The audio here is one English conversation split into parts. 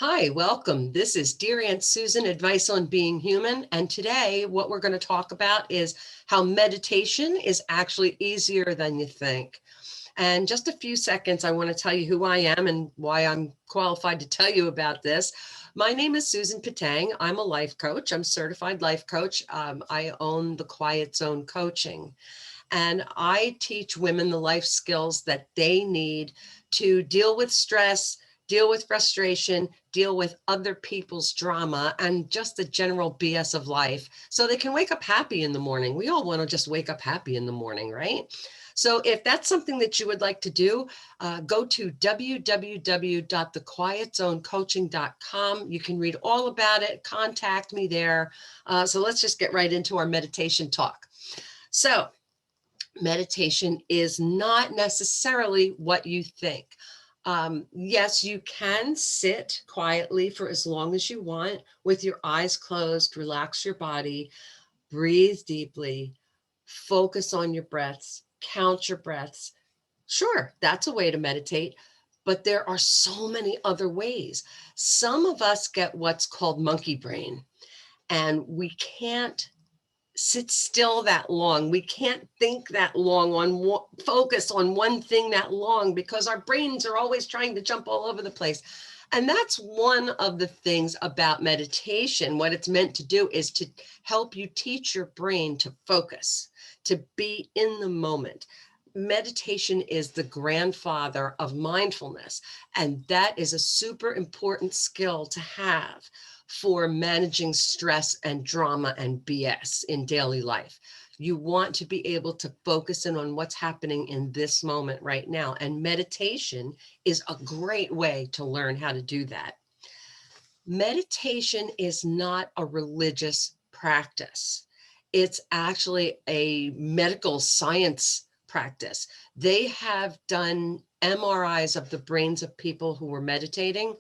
Hi, welcome. This is Dear Aunt Susan, Advice on Being Human. And today, what we're going to talk about is how meditation is actually easier than you think. And just a few seconds, I want to tell you who I am and why I'm qualified to tell you about this. My name is Susan Patang. I'm a life coach. I'm a certified life coach. I own the Quiet Zone Coaching. And I teach women the life skills that they need to deal with stress, deal with frustration, deal with other people's drama, and just the general BS of life so they can wake up happy in the morning. We all want to just wake up happy in the morning, right? So if that's something that you would like to do, go to www.thequietzonecoaching.com. You can read all about it, contact me there. So let's just get right into our meditation talk. So meditation is not necessarily what you think. Yes, you can sit quietly for as long as you want with your eyes closed, relax your body, breathe deeply, focus on your breaths, count your breaths. Sure, that's a way to meditate, but there are so many other ways. Some of us get what's called monkey brain, and we can't sit still that long. We can't think that long focus on one thing that long because our brains are always trying to jump all over the place. And that's one of the things about meditation. What it's meant to do is to help you teach your brain to focus, to be in the moment. Meditation is the grandfather of mindfulness, and that is a super important skill to have for managing stress and drama and BS in daily life. You want to be able to focus in on what's happening in this moment right now. And meditation is a great way to learn how to do that. Meditation is not a religious practice. It's actually a medical science practice. They have done MRIs of the brains of people who were meditating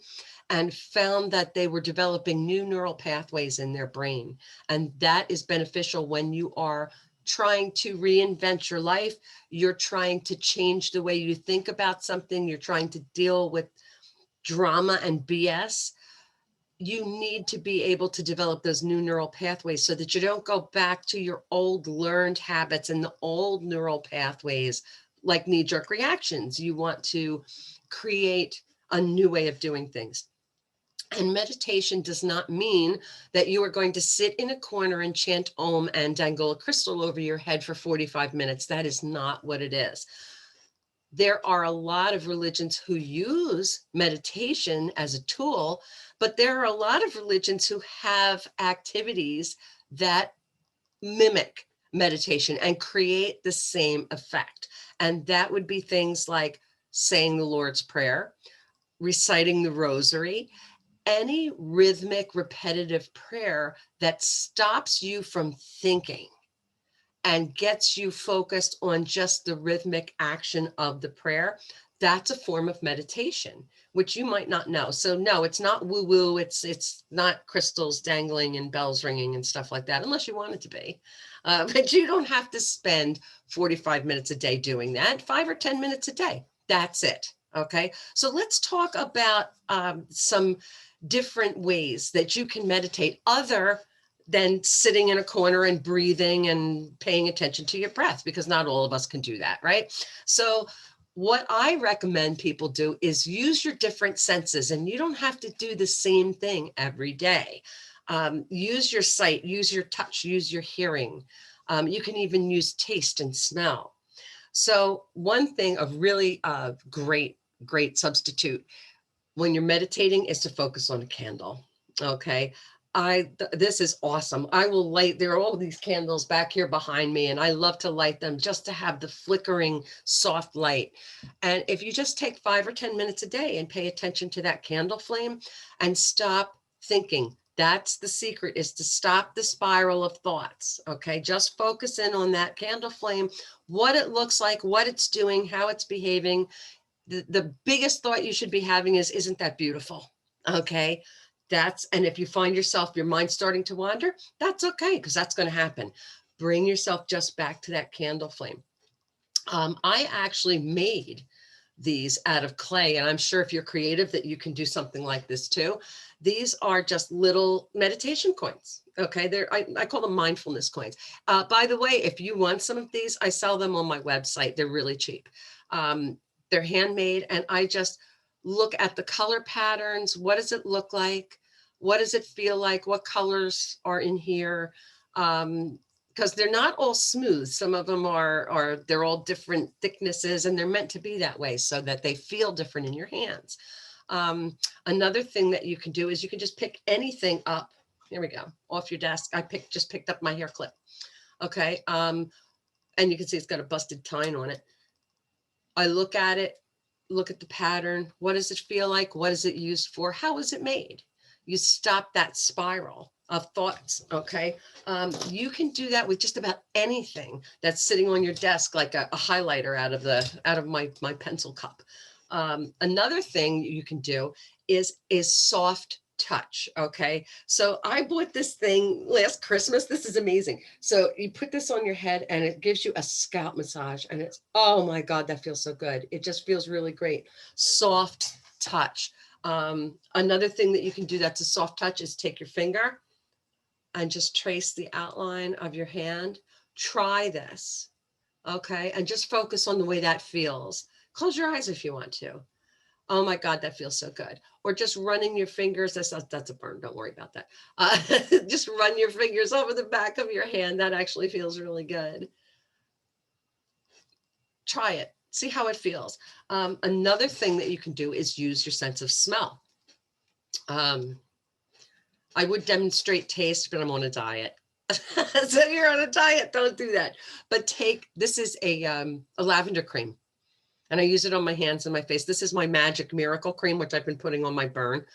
and found that they were developing new neural pathways in their brain. And that is beneficial when you are trying to reinvent your life. You're trying to change the way you think about something. You're trying to deal with drama and BS. You need to be able to develop those new neural pathways so that you don't go back to your old learned habits and the old neural pathways like knee-jerk reactions. You want to create a new way of doing things. And meditation does not mean that you are going to sit in a corner and chant Om and dangle a crystal over your head for 45 minutes. That is not what it is. There are a lot of religions who use meditation as a tool, but there are a lot of religions who have activities that mimic meditation and create the same effect. And that would be things like saying the Lord's Prayer, reciting the rosary, any rhythmic, repetitive prayer that stops you from thinking and gets you focused on just the rhythmic action of the prayer. That's a form of meditation, which you might not know. So no, it's not woo-woo. It's not crystals dangling and bells ringing and stuff like that, unless you want it to be. But you don't have to spend 45 minutes a day doing that, 5 or 10 minutes a day. That's it. Okay. So let's talk about some different ways that you can meditate other than sitting in a corner and breathing and paying attention to your breath, because not all of us can do that, right? So what I recommend people do is use your different senses, and you don't have to do the same thing every day. Use your sight, use your touch, use your hearing. You can even use taste and smell. So one thing of really great substitute when you're meditating is to focus on a candle. Okay. This is awesome. I will light, there are all these candles back here behind me, and I love to light them just to have the flickering soft light. And if you just take 5 or 10 minutes a day and pay attention to that candle flame and stop thinking, that's the secret, is to stop the spiral of thoughts. Okay. Just focus in on that candle flame, what it looks like, what it's doing, how it's behaving. The biggest thought you should be having is, isn't that beautiful? Okay. And if you find yourself, your mind starting to wander, that's okay, because that's going to happen. Bring yourself just back to that candle flame. I actually made these out of clay. And I'm sure if you're creative that you can do something like this too. These are just little meditation coins. Okay. I call them mindfulness coins. By the way, if you want some of these, I sell them on my website. They're really cheap. They're handmade, and I just look at the color patterns. What does it look like? What does it feel like? What colors are in here? Because they're not all smooth. Some of them they're all different thicknesses, and they're meant to be that way so that they feel different in your hands. Another thing that you can do is you can just pick anything up. Here we go, off your desk. I just picked up my hair clip. Okay. And you can see it's got a busted tine on it. I look at it, look at the pattern. What does it feel like? What is it used for? How is it made? You stop that spiral of thoughts. Okay. You can do that with just about anything that's sitting on your desk, like a highlighter out of my pencil cup. Another thing you can do is soft touch. Okay. So I bought this thing last Christmas. This is amazing. So you put this on your head and it gives you a scalp massage, and oh my God, that feels so good. It just feels really great. Soft touch. Another thing that you can do that's a soft touch is take your finger and just trace the outline of your hand. Try this. Okay. And just focus on the way that feels. Close your eyes if you want to. Oh my God, that feels so good. Or just running your fingers. That's a burn. Don't worry about that. Just run your fingers over the back of your hand. That actually feels really good. Try it. See how it feels. Another thing that you can do is use your sense of smell. I would demonstrate taste, but I'm on a diet. So if you're on a diet, don't do that. But this is a lavender cream. And I use it on my hands and my face. This is my magic miracle cream, which I've been putting on my burn.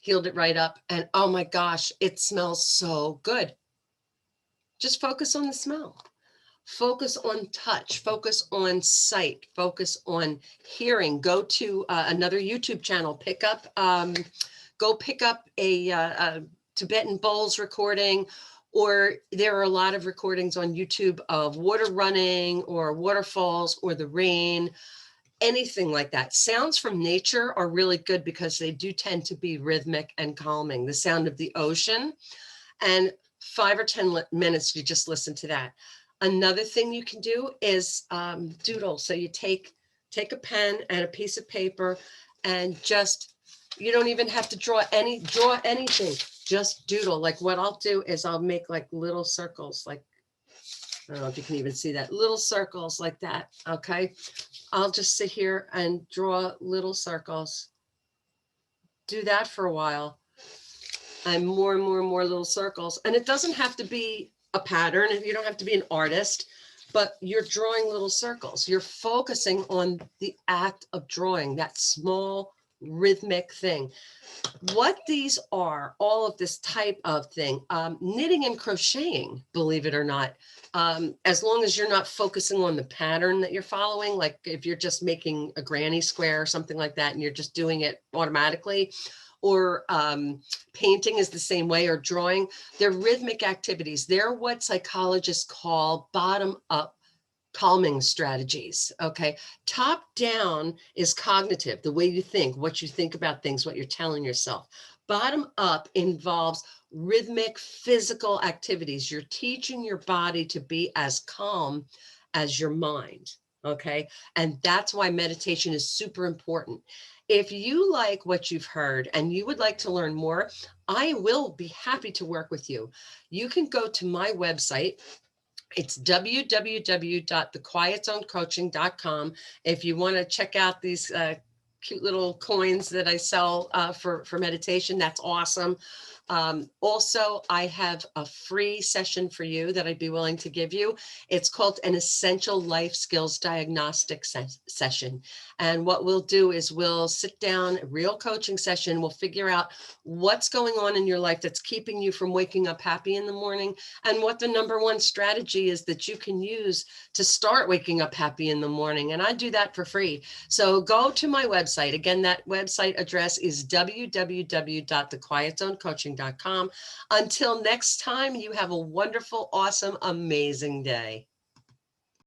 Healed it right up. And oh my gosh, it smells so good. Just focus on the smell. Focus on touch. Focus on sight. Focus on hearing. Go to another YouTube channel. Go pick up a Tibetan bowls recording. Or there are a lot of recordings on YouTube of water running or waterfalls or the rain, anything like that. Sounds from nature are really good because they do tend to be rhythmic and calming. The sound of the ocean, and 5 or 10 minutes, you just listen to that. Another thing you can do is doodle. So you take a pen and a piece of paper and you don't even have to draw anything. Just doodle. Like what I'll do is I'll make like little circles, like, I don't know if you can even see that, little circles like that. Okay. I'll just sit here and draw little circles. Do that for a while. And more and more and more little circles. And it doesn't have to be a pattern. You don't have to be an artist, but you're drawing little circles. You're focusing on the act of drawing, that small rhythmic thing. What these are, all of this type of thing, knitting and crocheting, believe it or not, as long as you're not focusing on the pattern that you're following, like if you're just making a granny square or something like that, and you're just doing it automatically, or painting is the same way, or drawing, they're rhythmic activities. They're what psychologists call bottom up calming strategies. Okay. Top down is cognitive, the way you think, what you think about things, what you're telling yourself. Bottom up involves rhythmic physical activities. You're teaching your body to be as calm as your mind. Okay. And that's why meditation is super important. If you like what you've heard and you would like to learn more, I will be happy to work with you. You can go to my website. It's www.thequietzonecoaching.com. If you want to check out these cute little coins that I sell for meditation, that's awesome. Also, I have a free session for you that I'd be willing to give you. It's called an Essential Life Skills Diagnostic Session. And what we'll do is we'll sit down, a real coaching session. We'll figure out what's going on in your life that's keeping you from waking up happy in the morning, and what the number one strategy is that you can use to start waking up happy in the morning. And I do that for free. So go to my website. Again, that website address is www.thequietzonecoaching.com. Until next time, you have a wonderful, awesome, amazing day.